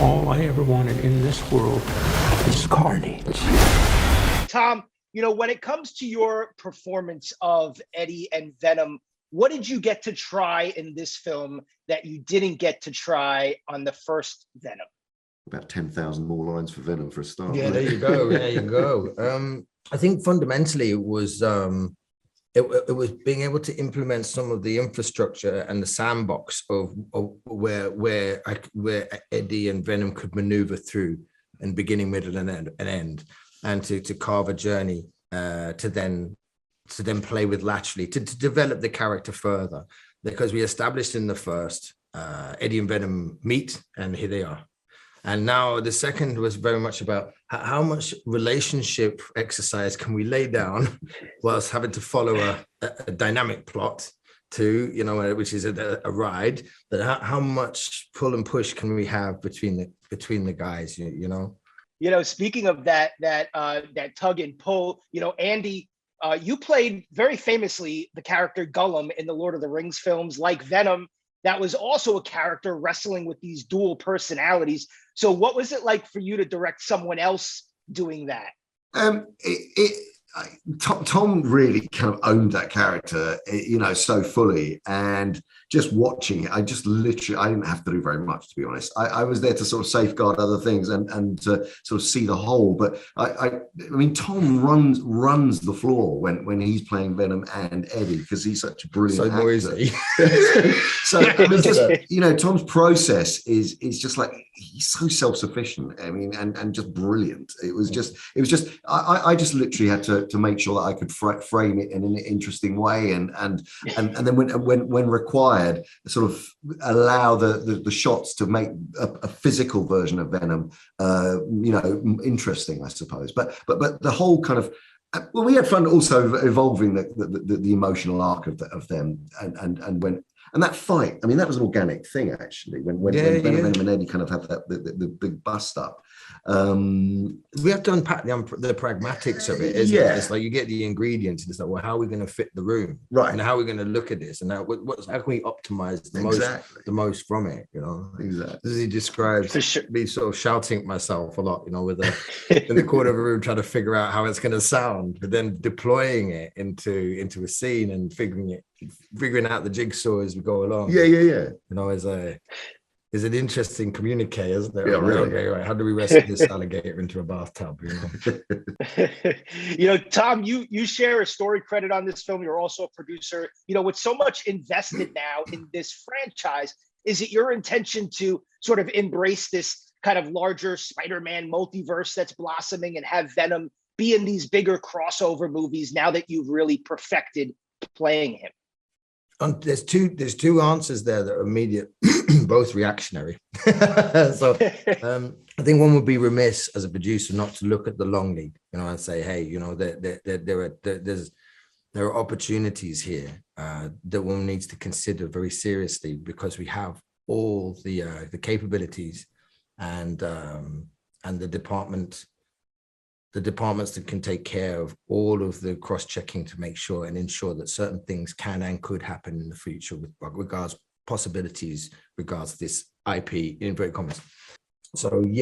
All I ever wanted in this world is carnage. Tom, when it comes to your performance of Eddie and Venom, what did you get to try in this film that you didn't get to try on the first Venom? About 10,000 more lines for Venom for a start. Yeah, there you go. There you go. I think fundamentally it was it was being able to implement some of the infrastructure and the sandbox of where Eddie and Venom could maneuver through in beginning, middle, and end, and to carve a journey to then play with laterally to develop the character further, because we established in the first Eddie and Venom meet, and here they are. And now the second was very much about how much relationship exercise can we lay down whilst having to follow a dynamic plot to, which is a ride, but how much pull and push can we have between the guys, Speaking of that tug and pull, Andy, you played very famously the character Gollum in the Lord of the Rings films. Like Venom, that was also a character wrestling with these dual personalities. So what was it like for you to direct someone else doing that? Tom really kind of owned that character, so fully, and just watching it, I didn't have to do very much, to be honest. I was there to sort of safeguard other things and to sort of see the whole. But I mean, Tom runs the floor when he's playing Venom and Eddie, because he's such a brilliant actor. Noisy. So I mean, just Tom's process is just like, he's so self-sufficient. I mean, and just brilliant. It was just I just literally had to make sure that I could frame it in an interesting way, and then when required, sort of allow the shots to make a physical version of Venom, interesting, I suppose. But the whole kind of, well, we had fun also evolving the emotional arc of them, and that fight. I mean, that was an organic thing, actually. When Venom and Eddie kind of had the big bust up. We have to unpack the pragmatics of it, isn't it? It's like you get the ingredients, and it's like, well, how are we going to fit the room, right? And how are we going to look at this, and how can we optimize the most from it? Exactly. As he describes, me sort of shouting at myself a lot, with in the corner of a room trying to figure out how it's going to sound, but then deploying it into a scene and figuring out the jigsaw as we go along. Is an interesting communique, isn't it? Yeah, really. Okay, right. How do we rescue this alligator into a bathtub? Tom, you share a story credit on this film. You're also a producer. With so much invested now in this franchise, is it your intention to sort of embrace this kind of larger Spider-Man multiverse that's blossoming and have Venom be in these bigger crossover movies now that you've really perfected playing him? There's two answers there that are immediate, both reactionary. So I think one would be remiss as a producer not to look at the long lead, and say, hey, there are opportunities here that one needs to consider very seriously, because we have all the capabilities and the departments that can take care of all of the cross-checking to make sure and ensure that certain things can and could happen in the future with regards regards this IP in inverted commas. So and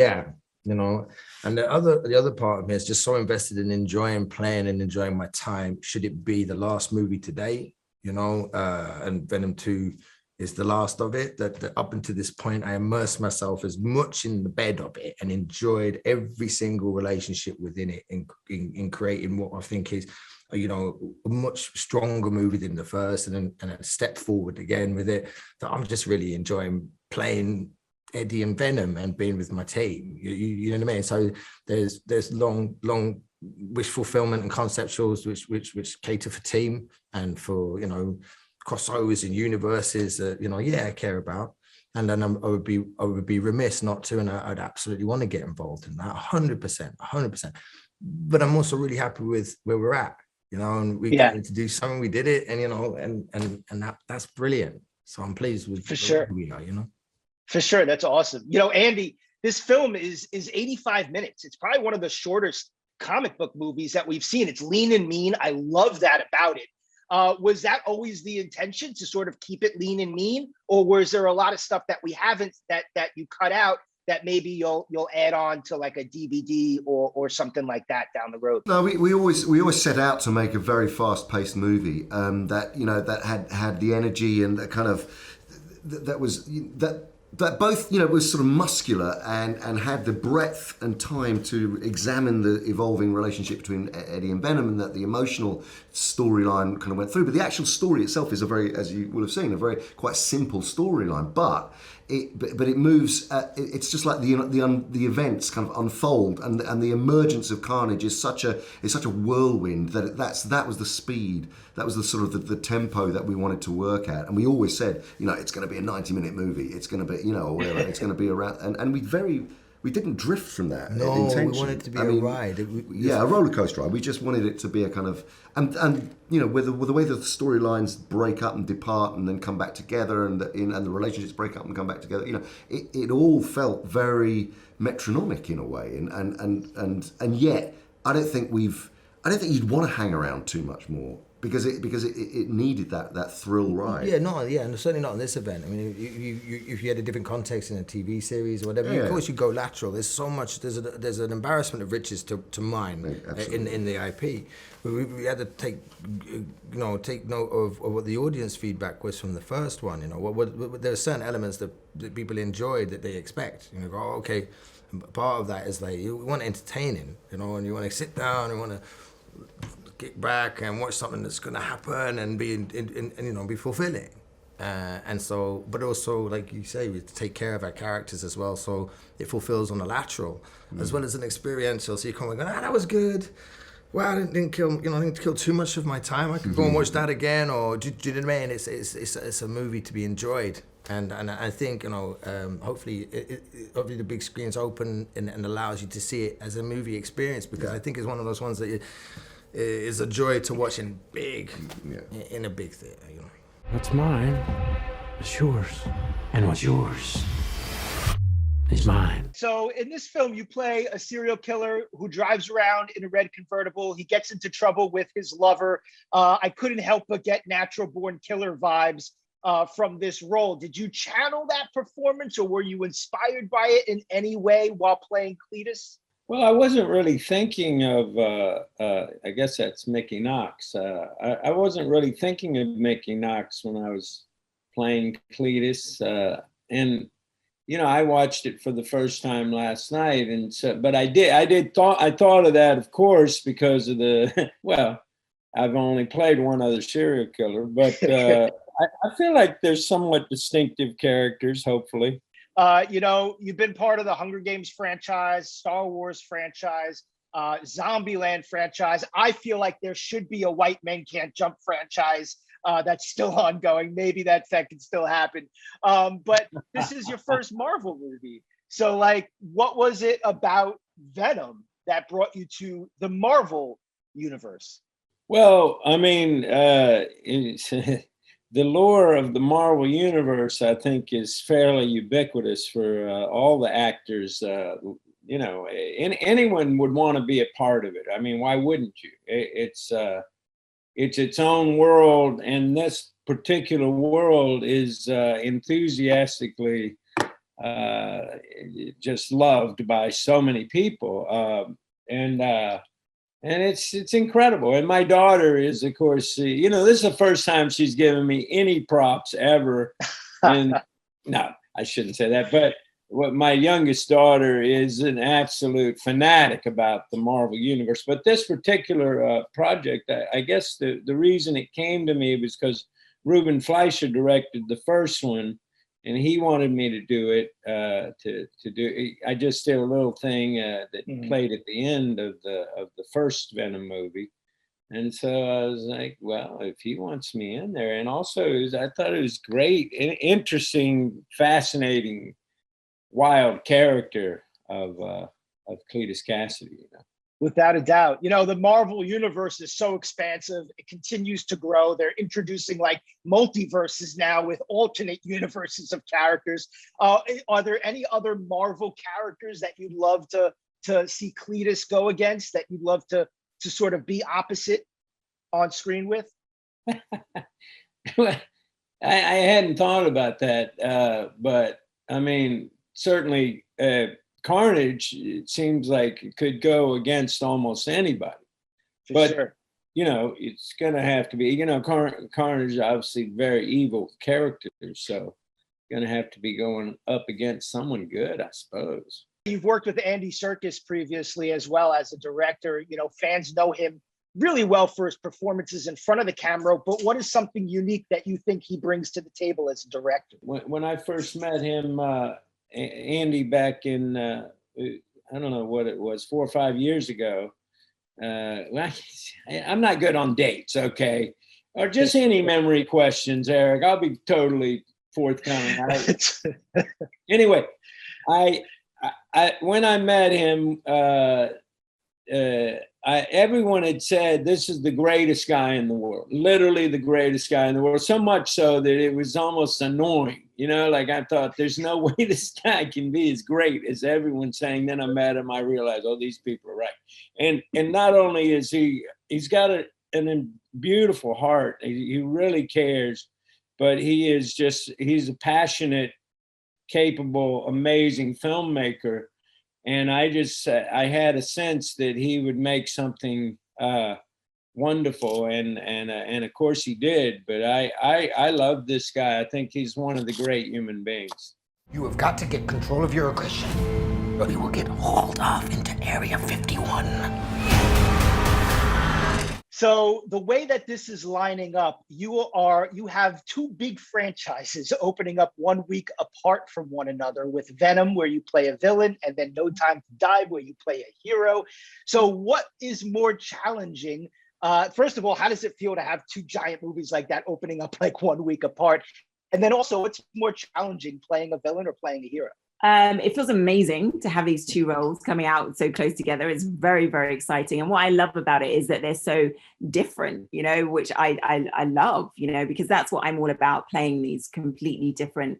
the other part of me is just so invested in enjoying playing and enjoying my time. Should it be the last movie today, and Venom 2 is the last of it, that up until this point, I immersed myself as much in the bed of it and enjoyed every single relationship within it in creating what I think is, a much stronger movie than the first, and a step forward again with it, that I'm just really enjoying playing Eddie and Venom and being with my team. You know what I mean? So there's long wish fulfillment and conceptuals which cater for team and for, crossovers and universes that I care about, and then I would be remiss not to, and I'd absolutely want to get involved in that 100%. But I'm also really happy with where we're at, and we getting to do something. We did it, and that's brilliant. So I'm pleased with where we are. For sure, that's awesome. Andy, this film is 85 minutes. It's probably one of the shortest comic book movies that we've seen. It's lean and mean. I love that about it. Was that always the intention, to sort of keep it lean and mean, or was there a lot of stuff that we haven't that you cut out that maybe you'll add on to like a DVD or something like that down the road? No, we always set out to make a very fast-paced movie that that had the energy and the kind of that both was sort of muscular and had the breadth and time to examine the evolving relationship between Eddie and Venom, and that the emotional storyline kind of went through. But the actual story itself is a very, as you will have seen, a very quite simple storyline. But it moves. It's just like the events kind of unfold, and the emergence of Carnage is such a whirlwind that was the speed, that was the sort of the tempo that we wanted to work at. And we always said, it's going to be a 90-minute movie. It's going to be or whatever. It's going to be around, and we didn't drift from that. No, we wanted it to be a ride. A roller coaster ride. We just wanted it to be a kind of and with the way the storylines break up and depart and then come back together, and the relationships break up and come back together. It all felt very metronomic in a way, and yet I don't think you'd want to hang around too much more. Because it needed that thrill ride. Yeah, and certainly not in this event. I mean, if you had a different context in a TV series or whatever, of course you go lateral. There's so much. There's an embarrassment of riches to mine in the IP. We had to take note of what the audience feedback was from the first one. There are certain elements that people enjoyed that they expect. Okay, part of that is like you want entertaining, and you want to sit down and want to get back and watch something that's going to happen and be be fulfilling, and so, but also, like you say, we have to take care of our characters as well, so it fulfills on a lateral as well as an experiential. So you come and go, that was good. Wow, I didn't kill too much of my time. I could go and watch that again, or do you know what I mean? It's a movie to be enjoyed, and I think hopefully the big screen's open and allows you to see it as a movie experience, because I think it's one of those ones that is a joy to watch in a big theater. What's mine is yours, and what's yours is mine. So in this film, you play a serial killer who drives around in a red convertible. He gets into trouble with his lover. I couldn't help but get Natural Born Killer vibes from this role. Did you channel that performance, or were you inspired by it in any way while playing Cletus? Well, I wasn't really thinking of, I guess that's Mickey Knox. I wasn't really thinking of Mickey Knox when I was playing Cletus. And, I watched it for the first time last night. And so, but I thought of that, of course, because of well, I've only played one other serial killer, but I feel like there's somewhat distinctive characters, hopefully. You've been part of the Hunger Games franchise, Star Wars franchise, Zombieland franchise. I feel like there should be a White Men Can't Jump franchise that's still ongoing. Maybe that can still happen. But this is your first Marvel movie. So, what was it about Venom that brought you to the Marvel universe? Well, I mean, the lore of the Marvel Universe, I think, is fairly ubiquitous for all the actors. Anyone would want to be a part of it. I mean, why wouldn't you? It's its own world, and this particular world is enthusiastically just loved by so many people, and it's incredible. And my daughter is, of course, this is the first time she's given me any props ever. And no, I shouldn't say that. But my youngest daughter is an absolute fanatic about the Marvel Universe. But this particular project, I guess the reason it came to me was because Ruben Fleischer directed the first one, and he wanted me to do it. I just did a little thing that played at the end of the first Venom movie, and so I was like, well, if he wants me in there, and also I thought it was great, interesting, fascinating, wild character of Cletus Cassidy. Without a doubt. The Marvel universe is so expansive. It continues to grow. They're introducing multiverses now with alternate universes of characters. Are there any other Marvel characters that you'd love to see Cletus go against, that you'd love to sort of be opposite on screen with? I hadn't thought about that. But I mean, certainly Carnage, it seems like it could go against almost anybody. But Sure. you know, it's going to have to be, you know, Carnage is obviously very evil character, so going to have to be going up against someone good, I suppose. You've worked with Andy Serkis previously as well as a director. You know, fans know him really well for his performances in front of the camera, but what is something unique that you think he brings to the table as a director? When I first met him, Andy, back in, I don't know what it was, 4 or 5 years ago, well, I'm not good on dates, okay? Or just any memory questions, Eric. I'll be totally forthcoming. Anyway, I when I met him, everyone had said this is the greatest guy in the world, literally the greatest guy in the world. So much so that it was almost annoying, you know. Like I thought, there's no way this guy can be as great as everyone's saying. Then I met him, I realized, oh, these people are right. And not only is he's got a beautiful heart. He really cares, but he's a passionate, capable, amazing filmmaker. And I had a sense that he would make something wonderful, and of course he did. But I love this guy. I think he's one of the great human beings. You have got to get control of your aggression, or you will get hauled off into Area 51. So the way that this is lining up, you have two big franchises opening up 1 week apart from one another, with Venom, where you play a villain, and then No Time to Die, where you play a hero. So what is more challenging? First of all, how does it feel to have two giant movies like that opening up like 1 week apart? And then also, what's more challenging, playing a villain or playing a hero? It feels amazing to have these two roles coming out so close together. It's very, very exciting. And what I love about it is that they're so different, you know, which I love, you know, because that's what I'm all about, playing these completely different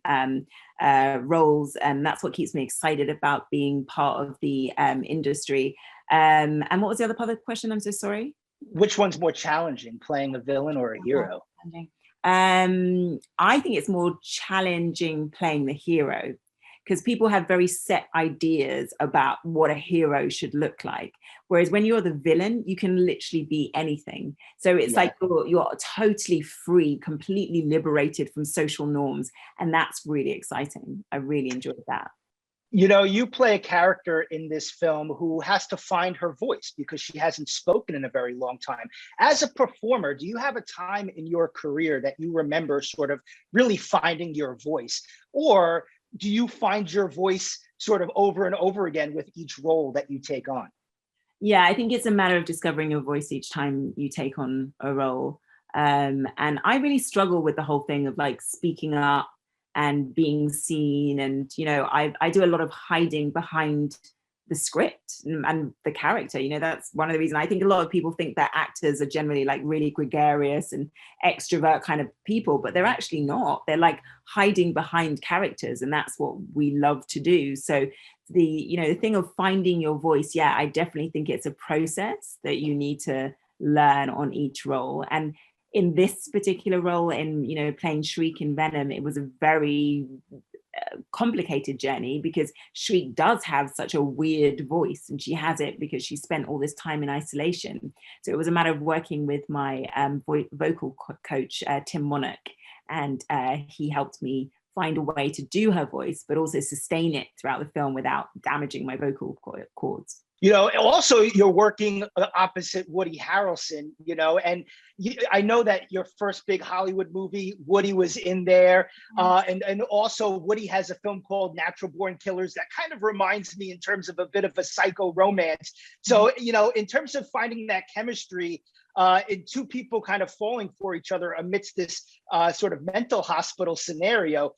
roles. And that's what keeps me excited about being part of the industry. And what was the other part of the question? I'm so sorry. Which one's more challenging, playing a villain or a hero? I think it's more challenging playing the hero, because people have very set ideas about what a hero should look like. Whereas when you're the villain, you can literally be anything. So it's like you're totally free, completely liberated from social norms. And that's really exciting. I really enjoyed that. You know, you play a character in this film who has to find her voice because she hasn't spoken in a very long time. As a performer, do you have a time in your career that you remember sort of really finding your voice? Or do you find your voice sort of over and over again with each role that you take on? Yeah, I think it's a matter of discovering your voice each time you take on a role. And I really struggle with the whole thing of like speaking up and being seen. And, you know, I do a lot of hiding behind the script and the character. You know, that's one of the reasons I think a lot of people think that actors are generally like really gregarious and extrovert kind of people, but they're actually not. They're like hiding behind characters, and that's what we love to do. So the thing of finding your voice, yeah, I definitely think it's a process that you need to learn on each role. And in this particular role, in, you know, playing Shriek in Venom, it was a very complicated journey, because Shriek does have such a weird voice, and she has it because she spent all this time in isolation. So it was a matter of working with my vocal coach, Tim Monarch, and he helped me find a way to do her voice, but also sustain it throughout the film without damaging my vocal cords. You know, also you're working opposite Woody Harrelson, you know, and I know that your first big Hollywood movie, Woody was in there. And also Woody has a film called Natural Born Killers that kind of reminds me in terms of a bit of a psycho romance. So, you know, in terms of finding that chemistry, in two people kind of falling for each other amidst this sort of mental hospital scenario,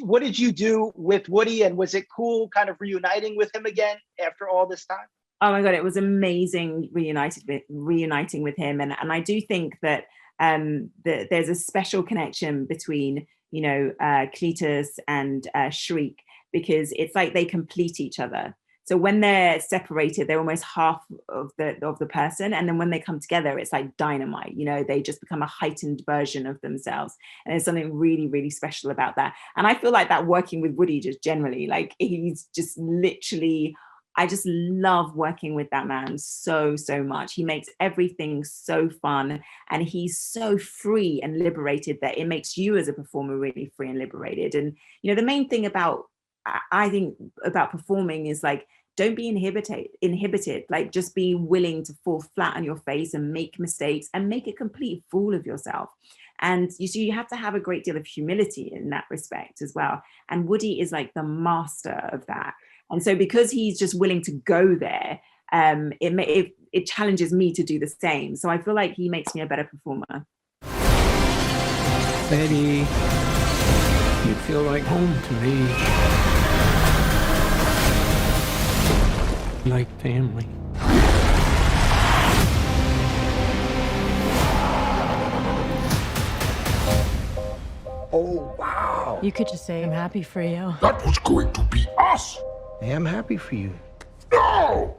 what did you do with Woody, and was it cool kind of reuniting with him again after all this time? Oh my God, it was amazing reuniting with him. And I do think that there's a special connection between, you know, Cletus and Shriek, because it's like they complete each other. So when they're separated, they're almost half of the person. And then when they come together, it's like dynamite, you know, they just become a heightened version of themselves. And there's something really, really special about that. And I feel like that working with Woody just generally, like he's just literally, I just love working with that man so, so much. He makes everything so fun and he's so free and liberated that it makes you as a performer really free and liberated. And, you know, the main thing about, I think about performing is like, don't be inhibited, like just be willing to fall flat on your face and make mistakes and make a complete fool of yourself. And you have to have a great deal of humility in that respect as well. And Woody is like the master of that. And so because he's just willing to go there, it challenges me to do the same. So I feel like he makes me a better performer. Betty, you feel like home to me. Like family. Oh, wow. You could just say, I'm happy for you. That was going to be us. I am happy for you. No!